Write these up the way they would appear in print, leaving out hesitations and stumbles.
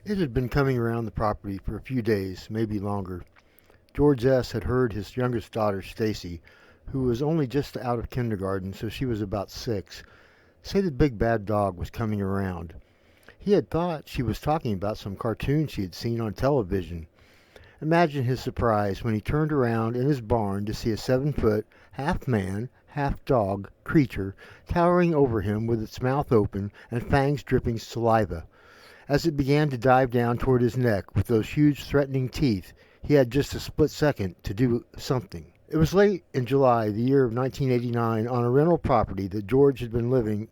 It had been coming around the property for a few days, maybe longer. George S. had heard his youngest daughter, Stacy, who was only just out of kindergarten, so she was about 6, say the big bad dog was coming around. He had thought she was talking about some cartoon she had seen on television. Imagine his surprise when he turned around in his barn to see a 7-foot, half-man, half-dog creature towering over him with its mouth open and fangs dripping saliva. As it began to dive down toward his neck with those huge threatening teeth, he had just a split second to do something. It was late in July, the year of 1989, on a rental property that George had been living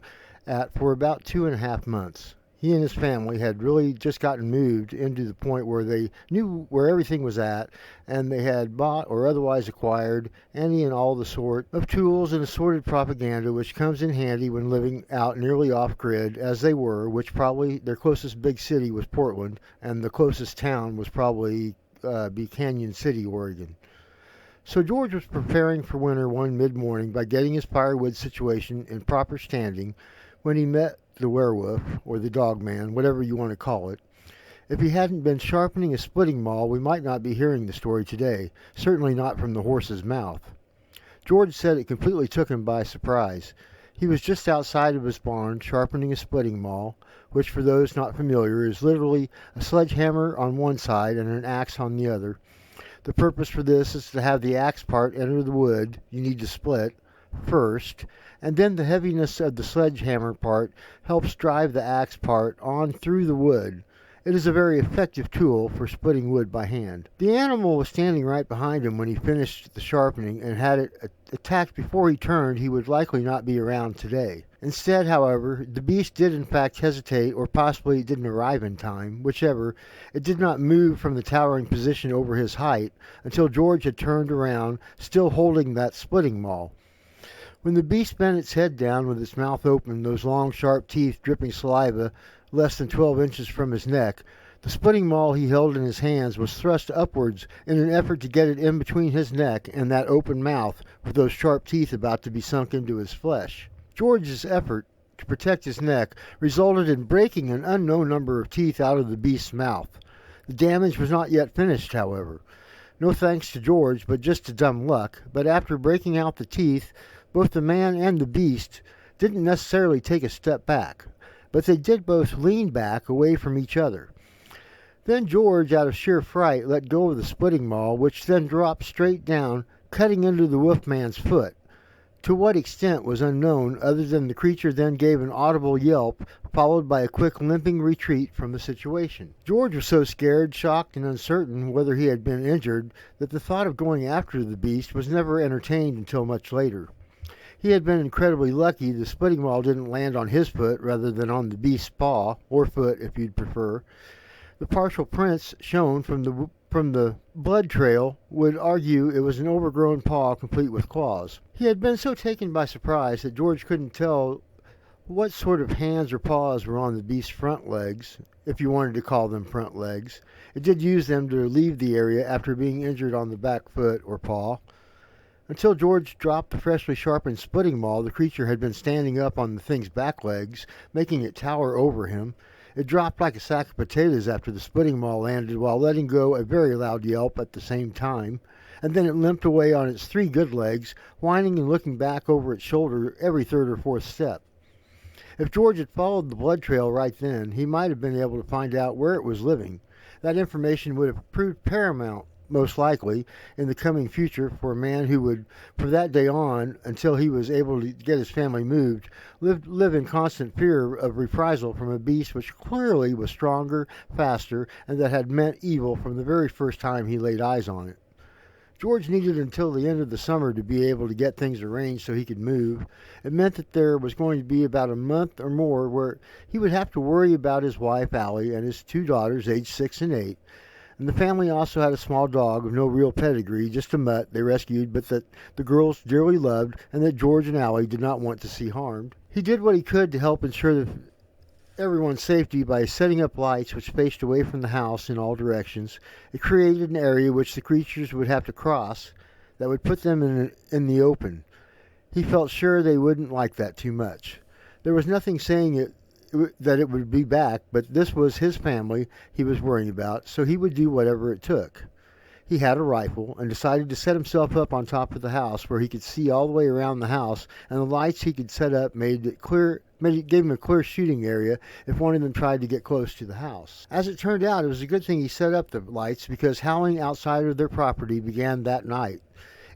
at for about 2.5 months. He and his family had really just gotten moved into the point where they knew where everything was at, and they had bought or otherwise acquired any and all the sort of tools and assorted propaganda which comes in handy when living out nearly off-grid, as they were, which probably their closest big city was Portland, and the closest town was probably be Canyon City, Oregon. So George was preparing for winter one mid-morning by getting his firewood situation in proper standing when he met the werewolf, or the Dogman, whatever you want to call it. If he hadn't been sharpening a splitting maul, we might not be hearing the story today, certainly not from the horse's mouth. George said it completely took him by surprise. He was just outside of his barn sharpening a splitting maul, which for those not familiar is literally a sledgehammer on one side and an axe on the other. The purpose for this is to have the axe part enter the wood you need to split first, and then the heaviness of the sledgehammer part helps drive the axe part on through the wood. It is a very effective tool for splitting wood by hand. The animal was standing right behind him when he finished the sharpening, and had it attacked before he turned, he would likely not be around today. Instead, however, the beast did in fact hesitate, or possibly it didn't arrive in time, whichever. It did not move from the towering position over his height until George had turned around, still holding that splitting maul. When the beast bent its head down with its mouth open, those long sharp teeth dripping saliva less than 12 inches from his neck, the splitting maul he held in his hands was thrust upwards in an effort to get it in between his neck and that open mouth with those sharp teeth about to be sunk into his flesh. George's effort to protect his neck resulted in breaking an unknown number of teeth out of the beast's mouth. The damage was not yet finished, however. No thanks to George, but just to dumb luck. But after breaking out the teeth, both the man and the beast didn't necessarily take a step back, but they did both lean back away from each other. Then George, out of sheer fright, let go of the splitting maul, which then dropped straight down, cutting into the wolfman's foot. To what extent was unknown, other than the creature then gave an audible yelp, followed by a quick limping retreat from the situation. George was so scared, shocked, and uncertain whether he had been injured that the thought of going after the beast was never entertained until much later. He had been incredibly lucky the splitting maul didn't land on his foot rather than on the beast's paw, or foot if you'd prefer. The partial prints shown from the blood trail would argue it was an overgrown paw complete with claws. He had been so taken by surprise that George couldn't tell what sort of hands or paws were on the beast's front legs, if you wanted to call them front legs. It did use them to leave the area after being injured on the back foot or paw. Until George dropped the freshly sharpened splitting maul, the creature had been standing up on the thing's back legs, making it tower over him. It dropped like a sack of potatoes after the splitting maul landed, while letting go a very loud yelp at the same time, and then it limped away on its 3 good legs, whining and looking back over its shoulder every third or fourth step. If George had followed the blood trail right then, he might have been able to find out where it was living. That information would have proved paramount, most likely, in the coming future for a man who would, from that day on, until he was able to get his family moved, live in constant fear of reprisal from a beast which clearly was stronger, faster, and that had meant evil from the very first time he laid eyes on it. George needed until the end of the summer to be able to get things arranged so he could move. It meant that there was going to be about a month or more where he would have to worry about his wife, Allie, and his 2 daughters, aged 6 and 8. And the family also had a small dog of no real pedigree, just a mutt they rescued, but that the girls dearly loved and that George and Allie did not want to see harmed. He did what he could to help ensure everyone's safety by setting up lights which faced away from the house in all directions. It created an area which the creatures would have to cross that would put them in the open. He felt sure they wouldn't like that too much. There was nothing saying that it would be back, but this was his family he was worrying about, so he would do whatever it took. He had a rifle and decided to set himself up on top of the house where he could see all the way around the house, and the lights he could set up gave him a clear shooting area if one of them tried to get close to the house. As it turned out, it was a good thing he set up the lights because howling outside of their property began that night.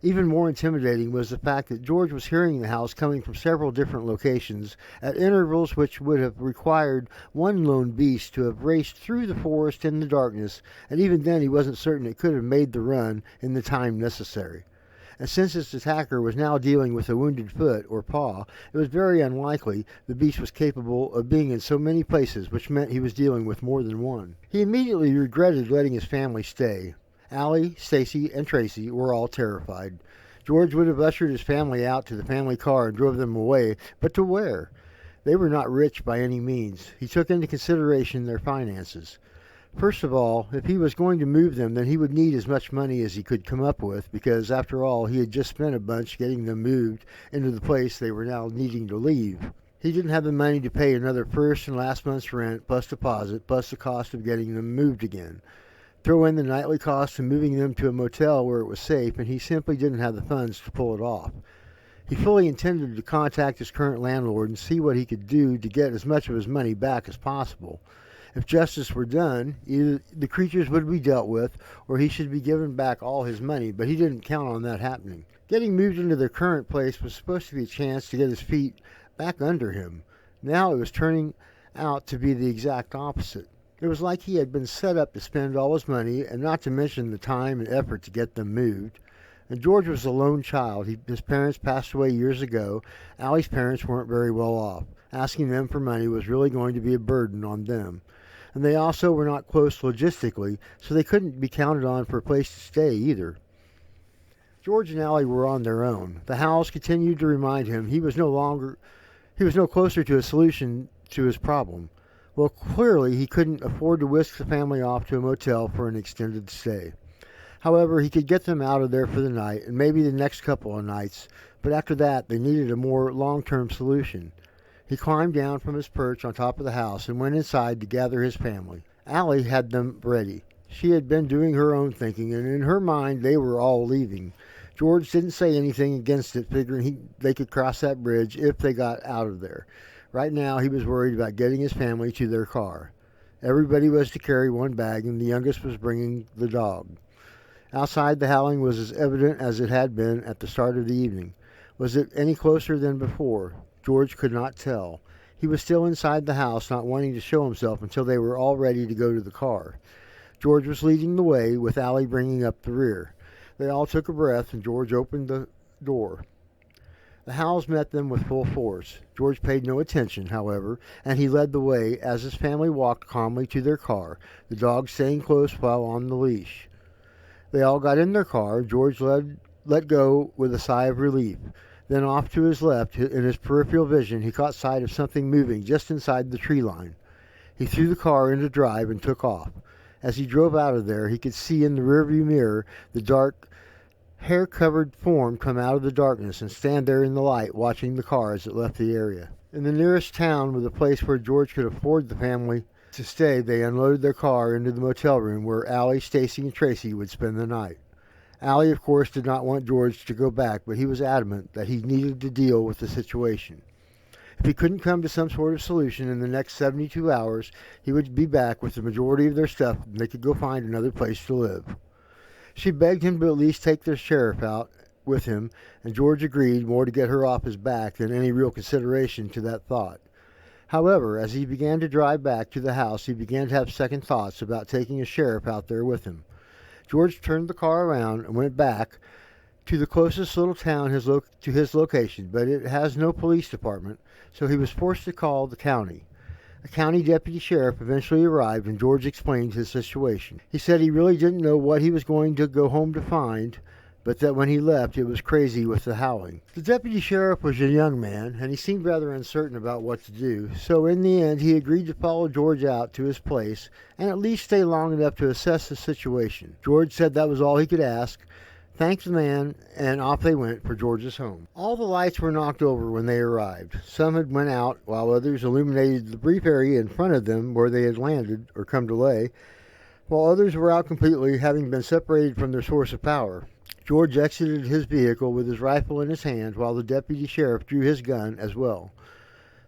Even more intimidating was the fact that George was hearing the house coming from several different locations at intervals which would have required one lone beast to have raced through the forest in the darkness, and even then he wasn't certain it could have made the run in the time necessary. And since its attacker was now dealing with a wounded foot or paw, it was very unlikely the beast was capable of being in so many places, which meant he was dealing with more than one. He immediately regretted letting his family stay. Allie, Stacy, and Tracy were all terrified. George would have ushered his family out to the family car and drove them away, but to where? They were not rich by any means. He took into consideration their finances. First of all, if he was going to move them, then he would need as much money as he could come up with, because after all, he had just spent a bunch getting them moved into the place they were now needing to leave. He didn't have the money to pay another first and last month's rent, plus deposit, plus the cost of getting them moved again. Throw in the nightly cost of moving them to a motel where it was safe, and he simply didn't have the funds to pull it off. He fully intended to contact his current landlord and see what he could do to get as much of his money back as possible. If justice were done, either the creatures would be dealt with, or he should be given back all his money, but he didn't count on that happening. Getting moved into their current place was supposed to be a chance to get his feet back under him. Now it was turning out to be the exact opposite. It was like he had been set up to spend all his money, and not to mention the time and effort to get them moved. And George was a lone child. His parents passed away years ago. Allie's parents weren't very well off. Asking them for money was really going to be a burden on them. And they also were not close logistically, so they couldn't be counted on for a place to stay either. George and Allie were on their own. The howls continued to remind him he was no closer to a solution to his problem. Well, clearly he couldn't afford to whisk the family off to a motel for an extended stay. However, he could get them out of there for the night and maybe the next couple of nights, but after that they needed a more long-term solution. He climbed down from his perch on top of the house and went inside to gather his family. Allie had them ready. She had been doing her own thinking, and in her mind they were all leaving. George didn't say anything against it, figuring they could cross that bridge if they got out of there. Right now he was worried about getting his family to their car. Everybody was to carry one bag, and the youngest was bringing the dog. Outside, the howling was as evident as it had been at the start of the evening. Was it any closer than before? George could not tell. He was still inside the house, not wanting to show himself until they were all ready to go to the car. George was leading the way, with Allie bringing up the rear. They all took a breath, and George opened the door. The howls met them with full force. George paid no attention, however, and he led the way as his family walked calmly to their car, the dog staying close while on the leash. They all got in their car. George let go with a sigh of relief. Then off to his left, in his peripheral vision, he caught sight of something moving just inside the tree line. He threw the car into drive and took off. As he drove out of there, he could see in the rearview mirror the dark, hair-covered form come out of the darkness and stand there in the light, watching the car as it left the area. In the nearest town, with a place where George could afford the family to stay, they unloaded their car into the motel room where Allie, Stacy, and Tracy would spend the night. Allie, of course, did not want George to go back, but he was adamant that he needed to deal with the situation. If he couldn't come to some sort of solution in the next 72 hours, he would be back with the majority of their stuff, and they could go find another place to live. She begged him to at least take their sheriff out with him, and George agreed, more to get her off his back than any real consideration to that thought. However, as he began to drive back to the house, he began to have second thoughts about taking a sheriff out there with him. George turned the car around and went back to the closest little town to his location, but it has no police department, so he was forced to call the county. A county deputy sheriff eventually arrived, and George explained his situation. He said he really didn't know what he was going to go home to find, but that when he left it was crazy with the howling. The deputy sheriff was a young man, and he seemed rather uncertain about what to do, so in the end he agreed to follow George out to his place and at least stay long enough to assess the situation. George said that was all he could ask. thanked the man, and off they went for George's home. All the lights were knocked over when they arrived. Some had went out, while others illuminated the brief area in front of them where they had landed or come to lay, while others were out completely, having been separated from their source of power. George exited his vehicle with his rifle in his hand, while the deputy sheriff drew his gun as well.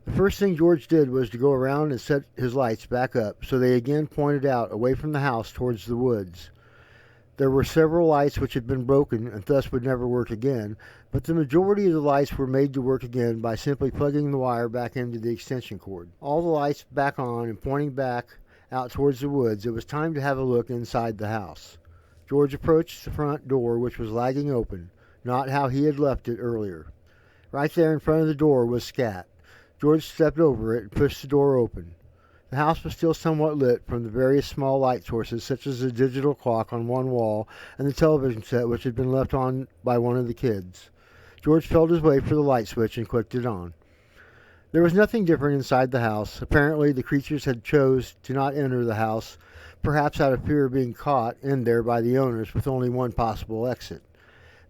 The first thing George did was to go around and set his lights back up, so they again pointed out away from the house towards the woods. There were several lights which had been broken and thus would never work again, but the majority of the lights were made to work again by simply plugging the wire back into the extension cord. All the lights back on and pointing back out towards the woods, it was time to have a look inside the house. George approached the front door, which was lagging open, not how he had left it earlier. Right there in front of the door was Scat. George stepped over it and pushed the door open. The house was still somewhat lit from the various small light sources, such as the digital clock on one wall and the television set which had been left on by one of the kids. George felt his way for the light switch and clicked it on. There was nothing different inside the house. Apparently the creatures had chose to not enter the house, perhaps out of fear of being caught in there by the owners with only one possible exit.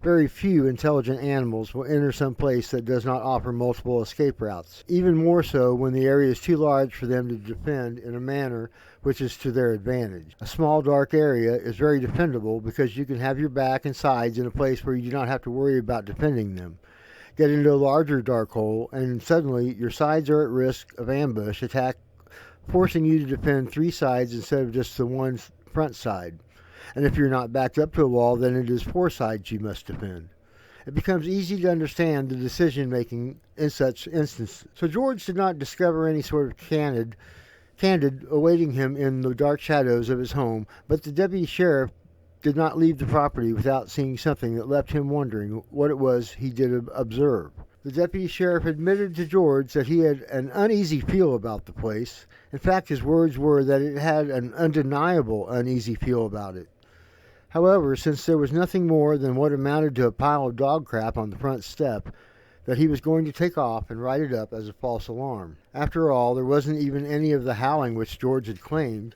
Very few intelligent animals will enter some place that does not offer multiple escape routes, even more so when the area is too large for them to defend in a manner which is to their advantage. A small dark area is very defendable because you can have your back and sides in a place where you do not have to worry about defending them. Get into a larger dark hole and suddenly your sides are at risk of ambush attack, forcing you to defend three sides instead of just the one front side. And if you're not backed up to a wall, then it is four sides you must defend. It becomes easy to understand the decision-making in such instances. So George did not discover any sort of candid awaiting him in the dark shadows of his home, but the deputy sheriff did not leave the property without seeing something that left him wondering what it was he did observe. The deputy sheriff admitted to George that he had an uneasy feel about the place. In fact, his words were that it had an undeniable uneasy feel about it. However, since there was nothing more than what amounted to a pile of dog crap on the front step, that he was going to take off and write it up as a false alarm. After all, there wasn't even any of the howling which George had claimed.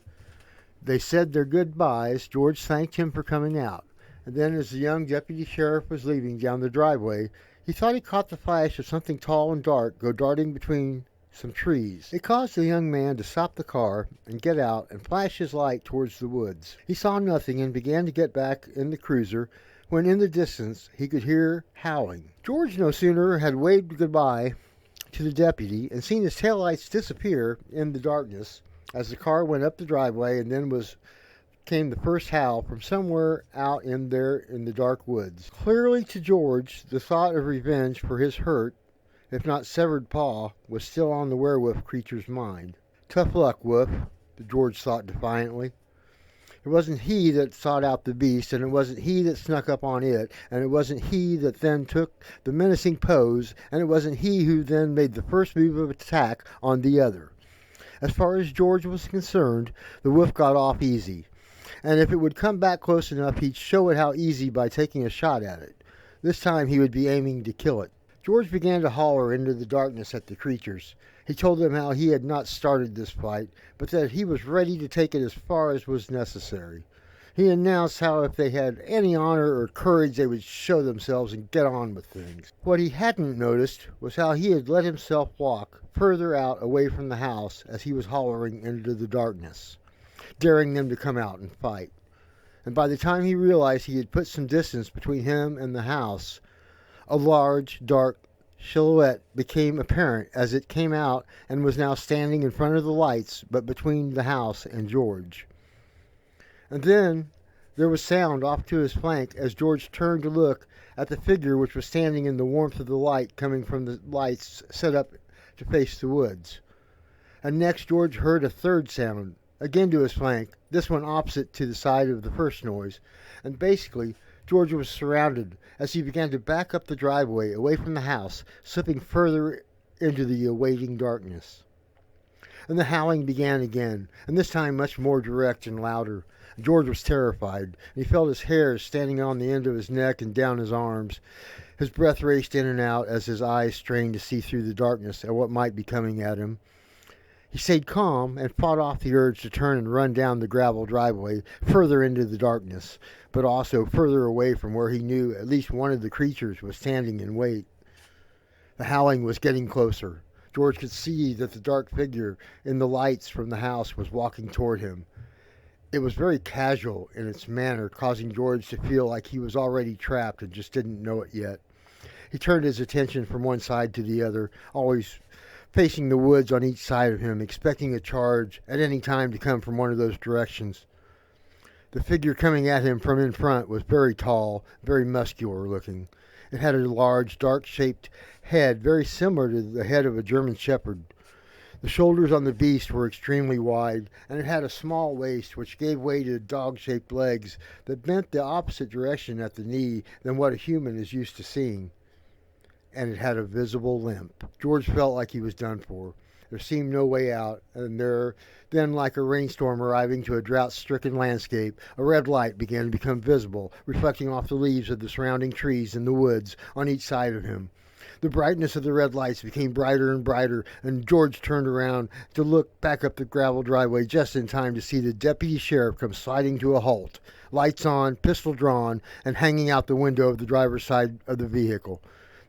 They said their goodbyes. George thanked him for coming out, and then as the young deputy sheriff was leaving down the driveway, he thought he caught the flash of something tall and dark go darting between some trees. It caused the young man to stop the car and get out and flash his light towards the woods. He saw nothing and began to get back in the cruiser when in the distance he could hear howling. George no sooner had waved goodbye to the deputy and seen his taillights disappear in the darkness as the car went up the driveway, and then came the first howl from somewhere out in the dark woods. Clearly to George, the thought of revenge for his hurt, if not severed paw, was still on the werewolf creature's mind. Tough luck, Wolf, George thought defiantly. It wasn't he that sought out the beast, and it wasn't he that snuck up on it, and it wasn't he that then took the menacing pose, and it wasn't he who then made the first move of attack on the other. As far as George was concerned, the wolf got off easy, and if it would come back close enough, he'd show it how easy by taking a shot at it. This time he would be aiming to kill it. George began to holler into the darkness at the creatures. He told them how he had not started this fight, but that he was ready to take it as far as was necessary. He announced how if they had any honor or courage they would show themselves and get on with things. What he hadn't noticed was how he had let himself walk further out away from the house as he was hollering into the darkness, daring them to come out and fight. And by the time he realized he had put some distance between him and the house, a large, dark silhouette became apparent as it came out and was now standing in front of the lights, but between the house and George. And then there was sound off to his flank as George turned to look at the figure which was standing in the warmth of the light coming from the lights set up to face the woods. And next George heard a third sound, again to his flank, this one opposite to the side of the first noise, and basically George was surrounded as he began to back up the driveway away from the house, slipping further into the awaiting darkness. And the howling began again, and this time much more direct and louder. George was terrified, and he felt his hairs standing on the end of his neck and down his arms. His breath raced in and out as his eyes strained to see through the darkness at what might be coming at him. He stayed calm and fought off the urge to turn and run down the gravel driveway further into the darkness, but also further away from where he knew at least one of the creatures was standing in wait. The howling was getting closer. George could see that the dark figure in the lights from the house was walking toward him. It was very casual in its manner, causing George to feel like he was already trapped and just didn't know it yet. He turned his attention from one side to the other, always facing the woods on each side of him, expecting a charge at any time to come from one of those directions. The figure coming at him from in front was very tall, very muscular looking. It had a large, dark-shaped head, very similar to the head of a German shepherd. The shoulders on the beast were extremely wide, and it had a small waist which gave way to dog-shaped legs that bent the opposite direction at the knee than what a human is used to seeing. And it had a visible limp. George felt like he was done for. There seemed no way out, and then, like a rainstorm arriving to a drought-stricken landscape, a red light began to become visible, reflecting off the leaves of the surrounding trees in the woods on each side of him. The brightness of the red lights became brighter and brighter, and George turned around to look back up the gravel driveway just in time to see the deputy sheriff come sliding to a halt, lights on, pistol drawn, and hanging out the window of the driver's side of the vehicle.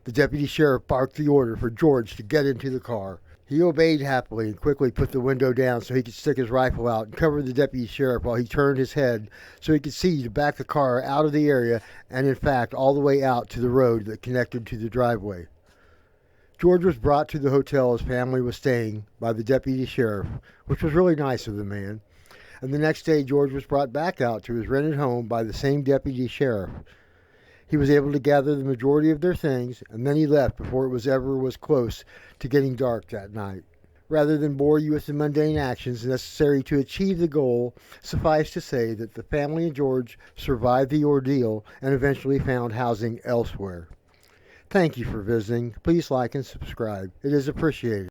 The deputy sheriff barked the order for George to get into the car. He obeyed happily and quickly put the window down so he could stick his rifle out and cover the deputy sheriff while he turned his head so he could see to back the car out of the area and, in fact, all the way out to the road that connected to the driveway. George was brought to the hotel his family was staying by the deputy sheriff, which was really nice of the man. And the next day George was brought back out to his rented home by the same deputy sheriff. He was able to gather the majority of their things, and then he left before it was close to getting dark that night. Rather than bore you with the mundane actions necessary to achieve the goal, suffice to say that the family and George survived the ordeal and eventually found housing elsewhere. Thank you for visiting. Please like and subscribe. It is appreciated.